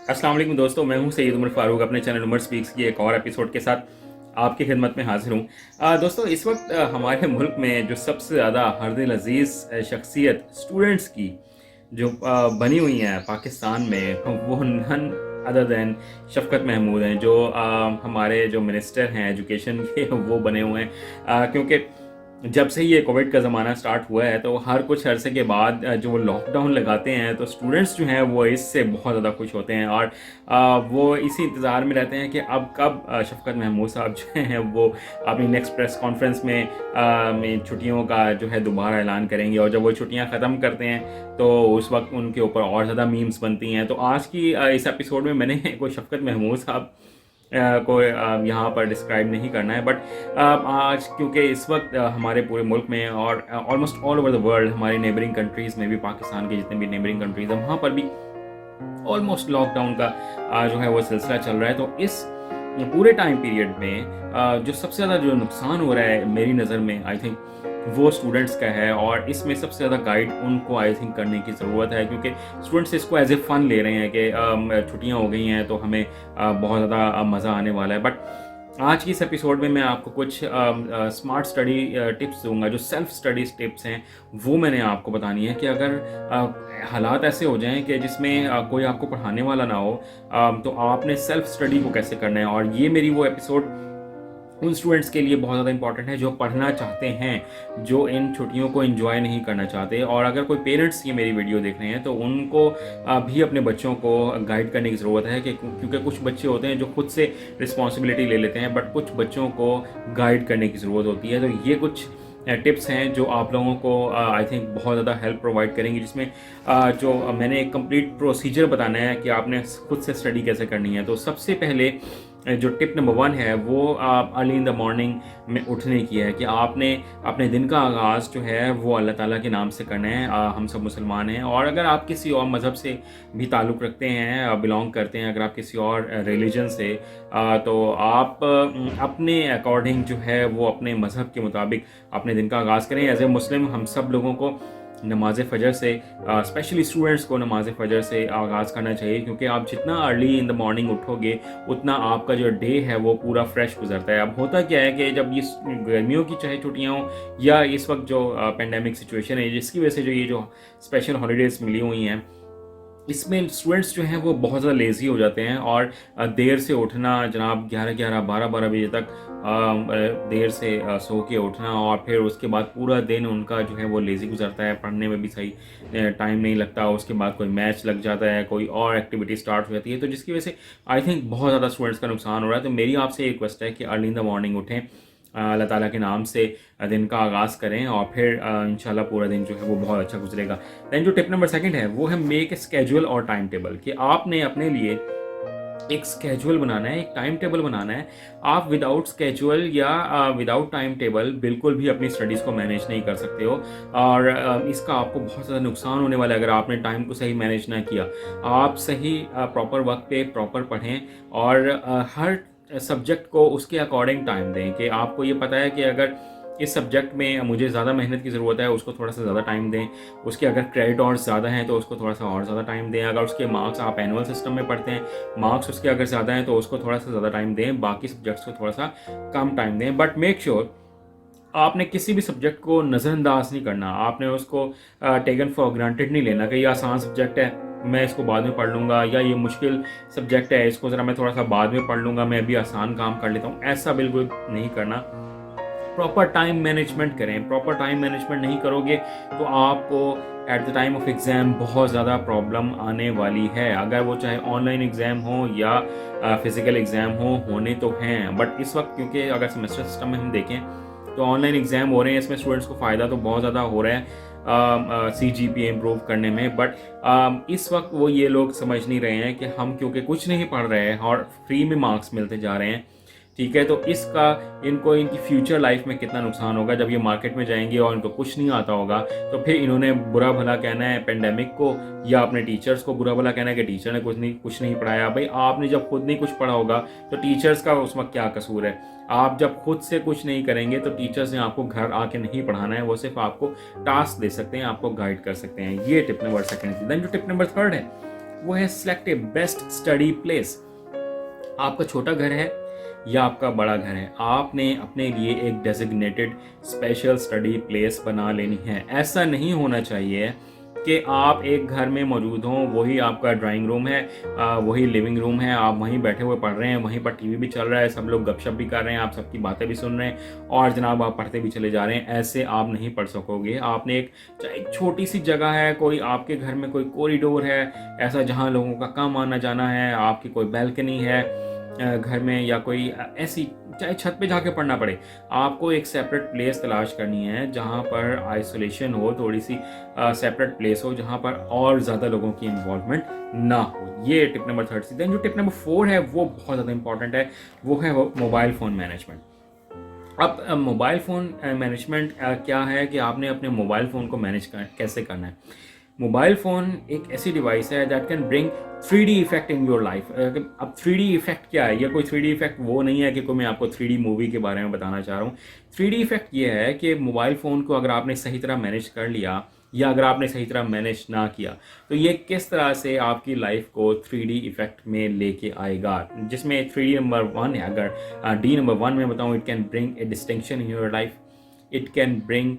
अस्सलाम वालेकुम दोस्तों, मैं हूं सैयद उमर फारूक अपने चैनल उमर स्पीक्स की एक और एपिसोड के साथ आपकी खिदमत में हाजिर हूं। दोस्तों, इस वक्त हमारे मुल्क में जो सबसे ज़्यादा हर दिल अजीज़ शख्सियत स्टूडेंट्स की जो बनी हुई हैं पाकिस्तान में, वो नन अदर दैन शफ़क़त महमूद हैं, जो हमारे जो मिनिस्टर हैं एजुकेशन के वो बने हुए हैं। क्योंकि जब से ये कोविड का ज़माना स्टार्ट हुआ है तो हर कुछ अरसे के बाद जो वो लॉकडाउन लगाते हैं तो स्टूडेंट्स जो हैं वो इससे बहुत ज़्यादा खुश होते हैं और वो इसी इंतज़ार में रहते हैं कि अब कब शफ़क़त महमूद साहब जो हैं वो अपनी नेक्स्ट प्रेस कॉन्फ्रेंस में छुट्टियों का जो है दोबारा ऐलान करेंगे। और जब वो छुट्टियां ख़त्म करते हैं तो उस वक्त उनके ऊपर और ज़्यादा मीम्स बनती हैं। तो आज की इस एपिसोड में मैंने कोई शफ़क़त महमूद साहब को यहाँ पर डिस्क्राइब नहीं करना है, बट आज क्योंकि इस वक्त हमारे पूरे मुल्क में और almost all over the world हमारी नेबरिंग कंट्रीज़ में भी, पाकिस्तान के जितने भी नेबरिंग कंट्रीज़ हैं वहाँ पर भी ऑलमोस्ट लॉकडाउन का जो है वो सिलसिला चल रहा है। तो इस पूरे टाइम पीरियड में जो सबसे ज़्यादा जो नुकसान हो रहा है मेरी नज़र में, आई थिंक वो स्टूडेंट्स का है। और इसमें सबसे ज़्यादा गाइड उनको आई थिंक करने की ज़रूरत है, क्योंकि स्टूडेंट्स इसको एज ए फ़न ले रहे हैं कि छुट्टियां हो गई हैं तो हमें बहुत ज़्यादा मज़ा आने वाला है। बट आज की इस एपिसोड में मैं आपको कुछ स्मार्ट स्टडी टिप्स दूंगा, जो सेल्फ स्टडीज टिप्स हैं वो मैंने आपको बतानी है कि अगर हालात ऐसे हो जाएं कि जिसमें कोई आपको पढ़ाने वाला ना हो, तो आपने सेल्फ स्टडी को कैसे करना है। और ये मेरी वो एपिसोड उन स्टूडेंट्स के लिए बहुत ज़्यादा इंपॉर्टेंट है जो पढ़ना चाहते हैं, जो इन छुट्टियों को एंजॉय नहीं करना चाहते। और अगर कोई पेरेंट्स ये मेरी वीडियो देख रहे हैं तो उनको भी अपने बच्चों को गाइड करने की ज़रूरत है, कि क्योंकि कुछ बच्चे होते हैं जो खुद से रिस्पॉन्सिबिलिटी ले लेते हैं, बट कुछ बच्चों को गाइड करने की ज़रूरत होती है। तो ये कुछ टिप्स हैं जो आप लोगों को आई थिंक बहुत ज़्यादा हेल्प प्रोवाइड करेंगी, जिसमें जो मैंने एक कंप्लीट प्रोसीजर बताना है कि आपने खुद से स्टडी कैसे करनी है। तो सबसे पहले जो टिप नंबर 1 है वो आप अर्ली इन द मॉर्निंग में उठने की है, कि आपने अपने दिन का आगाज़ जो है वो अल्लाह ताला के नाम से करना है। हम सब मुसलमान हैं, और अगर आप किसी और मज़हब से भी ताल्लुक़ रखते हैं, बिलोंग करते हैं, अगर आप किसी और रिलीजन से, तो आप अपने अकॉर्डिंग जो है वो अपने मज़हब के मुताबिक अपने दिन का आगाज़ करें। एज ए मुस्लिम हम सब लोगों को नमाज़ फ़जर से, स्पेशली स्टूडेंट्स को नमाज़ फ़जर से आगाज़ करना चाहिए, क्योंकि आप जितना अर्ली इन द मॉर्निंग उठोगे उतना आपका जो डे है वो पूरा फ्रेश गुजरता है। अब होता क्या है कि जब ये गर्मियों की चाहे छुट्टियाँ हों या इस वक्त जो पेंडेमिक सिचुएशन है जिसकी वजह से जो ये जो स्पेशल हॉलीडेज़ मिली हुई हैं, इसमें स्टूडेंट्स जो हैं वो बहुत ज़्यादा लेज़ी हो जाते हैं। और देर से उठना, जनाब 11-11, 12-12 बजे तक देर से सो के उठना, और फिर उसके बाद पूरा दिन उनका जो है वो लेज़ी गुजरता है, पढ़ने में भी सही टाइम नहीं लगता। उसके बाद कोई मैच लग जाता है, कोई और एक्टिविटी स्टार्ट हो जाती है, तो जिसकी वजह से आई थिंक बहुत ज़्यादा स्टूडेंट्स का नुकसान हो रहा है। तो मेरी आपसे एक रिक्वेस्ट है कि अर्ली इन द मॉर्निंग उठें, अल्लाह ताला के नाम से दिन का आगाज़ करें, और फिर इंशाल्लाह पूरा दिन जो है वो बहुत अच्छा गुजरेगा। दैन जो टिप नंबर 2 है वो है मेक ए स्केड्यूल और टाइम टेबल, कि आपने अपने लिए एक स्केड्यूल बनाना है, एक टाइम टेबल बनाना है। आप विदाउट स्केड्यूल या विदाउट टाइम टेबल बिल्कुल भी अपनी स्टडीज़ को मैनेज नहीं कर सकते हो, और इसका आपको बहुत ज़्यादा नुकसान होने वाला है अगर आपने टाइम को सही मैनेज ना किया। आप सही प्रॉपर वक्त पे प्रॉपर पढ़ें, और हर सब्जेक्ट को उसके अकॉर्डिंग टाइम दें, कि आपको ये पता है कि अगर इस सब्जेक्ट में मुझे ज़्यादा मेहनत की ज़रूरत है, उसको थोड़ा सा ज़्यादा टाइम दें। उसके अगर क्रेडिट और ज़्यादा हैं तो उसको थोड़ा सा और ज़्यादा टाइम दें। अगर उसके मार्क्स, आप एनुअल सिस्टम में पढ़ते हैं, मार्क्स उसके अगर ज़्यादा हैं तो उसको थोड़ा सा ज़्यादा टाइम दें, बाकी सब्जेक्ट्स को थोड़ा सा कम टाइम दें। बट मेक श्योर आपने किसी भी सब्जेक्ट को नज़रअंदाज नहीं करना, आपने उसको टेकन फॉर ग्रांटेड नहीं लेना कि ये आसान सब्जेक्ट है, मैं इसको बाद में पढ़ लूँगा, या ये मुश्किल सब्जेक्ट है, इसको ज़रा मैं थोड़ा सा बाद में पढ़ लूँगा, मैं अभी आसान काम कर लेता हूँ। ऐसा बिल्कुल नहीं करना। प्रॉपर टाइम मैनेजमेंट करें। प्रॉपर टाइम मैनेजमेंट नहीं करोगे तो आपको at the time of exam बहुत ज़्यादा प्रॉब्लम आने वाली है, अगर वो चाहे ऑनलाइन एग्ज़ाम हो या फिज़िकल एग्ज़ाम होने तो हैं। बट इस वक्त क्योंकि अगर सेमेस्टर सिस्टम में हम देखें तो ऑनलाइन एग्ज़ाम हो रहे हैं, इसमें स्टूडेंट्स को फ़ायदा तो बहुत ज़्यादा हो रहा है CGPA इम्प्रूव करने में। बट इस वक्त वो ये लोग समझ नहीं रहे हैं कि हम क्योंकि कुछ नहीं पढ़ रहे हैं और फ्री में मार्क्स मिलते जा रहे हैं, ठीक है, तो इसका इनको इनकी फ्यूचर लाइफ में कितना नुकसान होगा जब ये मार्केट में जाएंगे और इनको कुछ नहीं आता होगा। तो फिर इन्होंने बुरा भला कहना है पेंडेमिक को, या अपने टीचर्स को बुरा भला कहना है कि टीचर ने कुछ नहीं पढ़ाया। भाई आपने जब खुद नहीं कुछ पढ़ा होगा तो टीचर्स का उसमें क्या कसूर है। आप जब खुद से कुछ नहीं करेंगे तो टीचर्स ने आपको घर आके नहीं पढ़ाना है, वो सिर्फ आपको टास्क दे सकते हैं, आपको गाइड कर सकते हैं। ये टिप नंबर 2 थी। देन जो टिप नंबर 3 है वो है सेलेक्ट ए बेस्ट स्टडी प्लेस। आपका छोटा घर है या आपका बड़ा घर है, आपने अपने लिए एक डेजिग्नेटेड स्पेशल स्टडी प्लेस बना लेनी है। ऐसा नहीं होना चाहिए कि आप एक घर में मौजूद हों, वही आपका ड्राइंग रूम है, वही लिविंग रूम है, आप वहीं बैठे हुए पढ़ रहे हैं, वहीं पर टीवी भी चल रहा है, सब लोग गपशप भी कर रहे हैं, आप सबकी बातें भी सुन रहे हैं और जनाब आप पढ़ते भी चले जा रहे हैं। ऐसे आप नहीं पढ़ सकोगे। आपने एक चाहे एक छोटी सी जगह है, कोई आपके घर में कोई कॉरिडोर है ऐसा जहाँ लोगों का कम आना जाना है, आपकी कोई बैल्कनी है घर में, या कोई ऐसी चाहे छत पे जाके पढ़ना पड़े, आपको एक सेपरेट प्लेस तलाश करनी है जहाँ पर आइसोलेशन हो, थोड़ी सी सेपरेट प्लेस हो जहाँ पर और ज़्यादा लोगों की इन्वॉल्वमेंट ना हो। ये टिप नंबर 3 थी। देन जो टिप नंबर 4 है वो बहुत ज़्यादा इंपॉर्टेंट है, वो है मोबाइल फ़ोन मैनेजमेंट। अब मोबाइल फ़ोन मैनेजमेंट क्या है कि आपने अपने मोबाइल फ़ोन को मैनेज कैसे करना है। मोबाइल फ़ोन एक ऐसी डिवाइस है that can bring 3D effect in your life. अब 3D इफेक्ट क्या है? ये कोई 3D इफेक्ट वो नहीं है कि कोई मैं आपको 3D मूवी के बारे में बताना चाह रहा हूँ। 3D इफेक्ट ये है कि मोबाइल फ़ोन को अगर आपने सही तरह मैनेज कर लिया या अगर आपने सही तरह मैनेज ना किया तो ये किस तरह से आपकी लाइफ को 3D इफेक्ट में लेके आएगा, जिसमें 3D नंबर 1 है। अगर डी नंबर 1 में बताऊँ, it can bring a distinction in your life, it can bring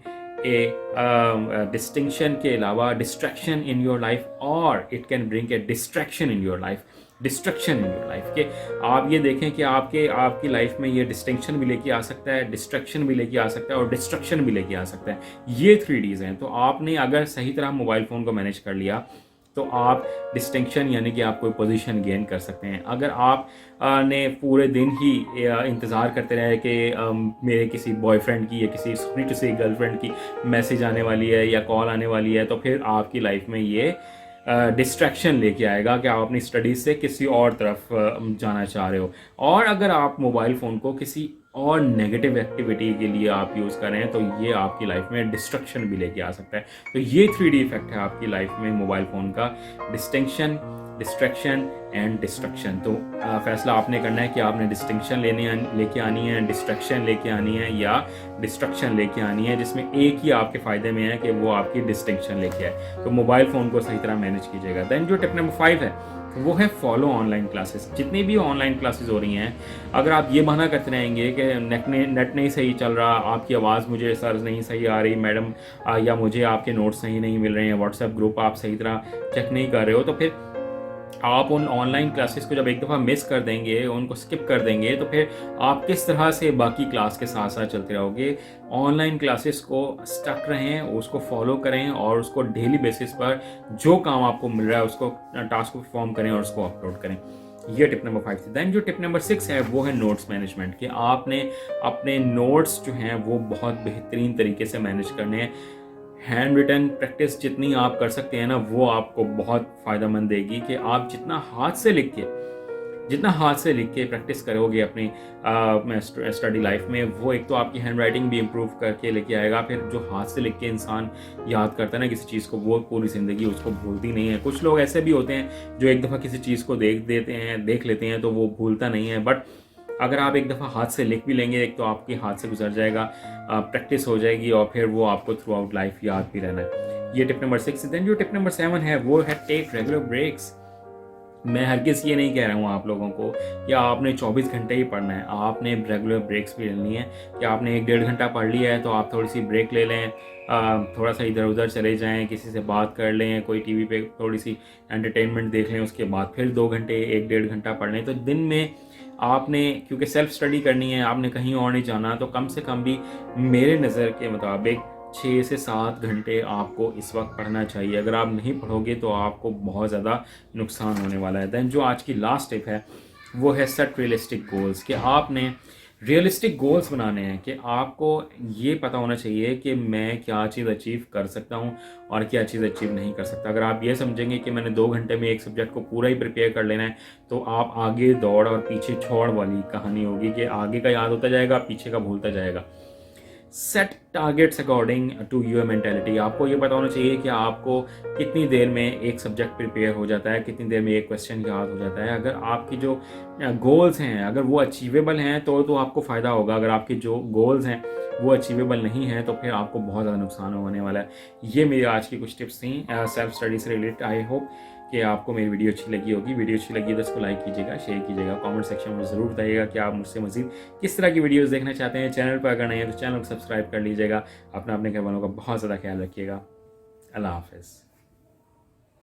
distinction के अलावा डिस्ट्रैक्शन इन योर लाइफ, और it can bring a distraction in your life, destruction in your life. के आप ये देखें कि आपकी लाइफ में ये डिस्टिंक्शन भी लेके आ सकता है, डिस्ट्रक्शन भी लेके आ सकता है और डिस्ट्रक्शन भी लेके आ सकता है। ये 3Ds हैं। तो आपने अगर सही तरह मोबाइल फ़ोन को मैनेज कर लिया तो आप डिस्टिंक्शन यानी कि आप कोई पोजीशन गेन कर सकते हैं। अगर आप ने पूरे दिन ही इंतज़ार करते रहे कि मेरे किसी बॉयफ्रेंड की या किसी गर्लफ्रेंड की मैसेज आने वाली है या कॉल आने वाली है, तो फिर आपकी लाइफ में ये डिस्ट्रैक्शन लेके आएगा कि आप अपनी स्टडीज़ से किसी और तरफ जाना चाह रहे हो। और अगर आप मोबाइल फ़ोन को किसी और नेगेटिव एक्टिविटी के लिए आप यूज़ कर रहे हैं तो ये आपकी लाइफ में डिस्ट्रक्शन भी लेके आ सकता है। तो ये 3D इफेक्ट है आपकी लाइफ में मोबाइल फ़ोन का, डिस्टिंक्शन, डिस्ट्रैक्शन एंड डिस्ट्रक्शन। तो फैसला आपने करना है कि आपने डिस्टिंक्शन लेके आनी है, डिस्ट्रैक्शन लेके आनी है या डिस्ट्रक्शन लेके आनी है, जिसमें एक ही आपके फ़ायदे में है कि वो आपकी डिस्टिंक्शन लेके आए। तो मोबाइल फ़ोन को सही तरह मैनेज कीजिएगा। दैन जो टिप नंबर 5 है वो है फॉलो ऑनलाइन क्लासेस। जितनी भी ऑनलाइन क्लासेस हो रही हैं, अगर आप ये बहाना करते रहेंगे कि नेट नहीं सही चल रहा, आपकी आवाज़ मुझे सर नहीं सही आ रही मैडम, या मुझे आपके नोट्स सही नहीं मिल रहे हैं, व्हाट्सएप ग्रुप आप सही तरह चेक नहीं कर रहे हो, तो फिर आप उन ऑनलाइन क्लासेस को जब एक दफ़ा मिस कर देंगे, उनको स्किप कर देंगे, तो फिर आप किस तरह से बाकी क्लास के साथ साथ चलते रहोगे। ऑनलाइन क्लासेस को स्टक रहें, उसको फॉलो करें और उसको डेली बेसिस पर जो काम आपको मिल रहा है उसको टास्क को परफॉर्म करें और उसको अपलोड करें। ये टिप नंबर 5 थी। दैन जो टिप नंबर 6 है वो है नोट्स मैनेजमेंट, कि आपने अपने नोट्स जो हैं वो बहुत बेहतरीन तरीके से मैनेज करने हैं। हैंड रिटन प्रैक्टिस जितनी आप कर सकते हैं ना, वो आपको बहुत फ़ायदेमंद देगी। कि आप जितना हाथ से लिख के प्रैक्टिस करोगे अपनी स्टडी लाइफ में, वो एक तो आपकी हैंड राइटिंग भी इम्प्रूव करके लेके आएगा। फिर जो हाथ से लिख के इंसान याद करता है ना किसी चीज़ को, वो पूरी ज़िंदगी उसको भूलती नहीं है। कुछ लोग ऐसे भी होते हैं जो एक दफ़ा किसी चीज़ को देख लेते हैं तो वो भूलता नहीं है। बट अगर आप एक दफ़ा हाथ से लिख भी लेंगे, एक तो आपके हाथ से गुजर जाएगा, प्रैक्टिस हो जाएगी और फिर वो आपको थ्रू आउट लाइफ याद भी रहना है। ये टिप नंबर 6। देन जो टिप नंबर 7 है वो है टेक रेगुलर ब्रेक्स। मैं हरगिज़ ये नहीं कह रहा हूँ आप लोगों को कि आपने 24 घंटे ही पढ़ना है, आपने रेगुलर ब्रेक्स भी लेनी है। कि आपने 1-1.5 घंटा पढ़ लिया है तो आप थोड़ी सी ब्रेक ले लें, थोड़ा सा इधर उधर चले जाएं, किसी से बात कर लें, कोई टीवी पे थोड़ी सी एंटरटेनमेंट देख लें, उसके बाद फिर 2 घंटे 1-1.5 घंटा पढ़ लें। तो दिन में आपने, क्योंकि सेल्फ स्टडी करनी है, आपने कहीं और नहीं जाना, तो कम से कम भी मेरे नज़र के मुताबिक 6 से 7 घंटे आपको इस वक्त पढ़ना चाहिए। अगर आप नहीं पढ़ोगे तो आपको बहुत ज़्यादा नुकसान होने वाला है। दैन जो आज की लास्ट टिप है वो है सेट रियलिस्टिक गोल्स। कि आपने रियलिस्टिक गोल्स बनाने हैं, कि आपको ये पता होना चाहिए कि मैं क्या चीज़ अचीव कर सकता हूँ और क्या चीज़ अचीव नहीं कर सकता। अगर आप ये समझेंगे कि मैंने 2 घंटे में एक सब्जेक्ट को पूरा ही प्रिपेयर कर लेना है, तो आप आगे दौड़ और पीछे छोड़ वाली कहानी होगी कि आगे का याद होता जाएगा, पीछे का भूलता जाएगा। Set targets according to your mentality. आपको ये पता होना चाहिए कि आपको कितनी देर में एक सब्जेक्ट प्रिपेयर हो जाता है, कितनी देर में एक क्वेश्चन याद हो जाता है। अगर आपकी जो गोल्स हैं अगर वो अचीवेबल हैं तो आपको फ़ायदा होगा। अगर आपके जो गोल्स हैं वो अचीवेबल नहीं है तो फिर आपको बहुत ज़्यादा नुकसान होने वाला है। ये मेरी आज की कुछ टिप्स थी सेल्फ स्टडी से रिलेटेड। आई होप कि आपको मेरी वीडियो अच्छी लगी होगी। वीडियो अच्छी लगी तो इसको लाइक कीजिएगा, शेयर कीजिएगा, कमेंट सेक्शन में ज़रूर बताइएगा कि आप मुझसे मज़ीद किस तरह की वीडियोज़ देखना चाहते हैं। चैनल पर अगर नहीं है तो चैनल को सब्सक्राइब कर लीजिएगा। अपने घर वालों का बहुत ज़्यादा ख्याल रखिएगा। अल्लाह हाफ़िज़।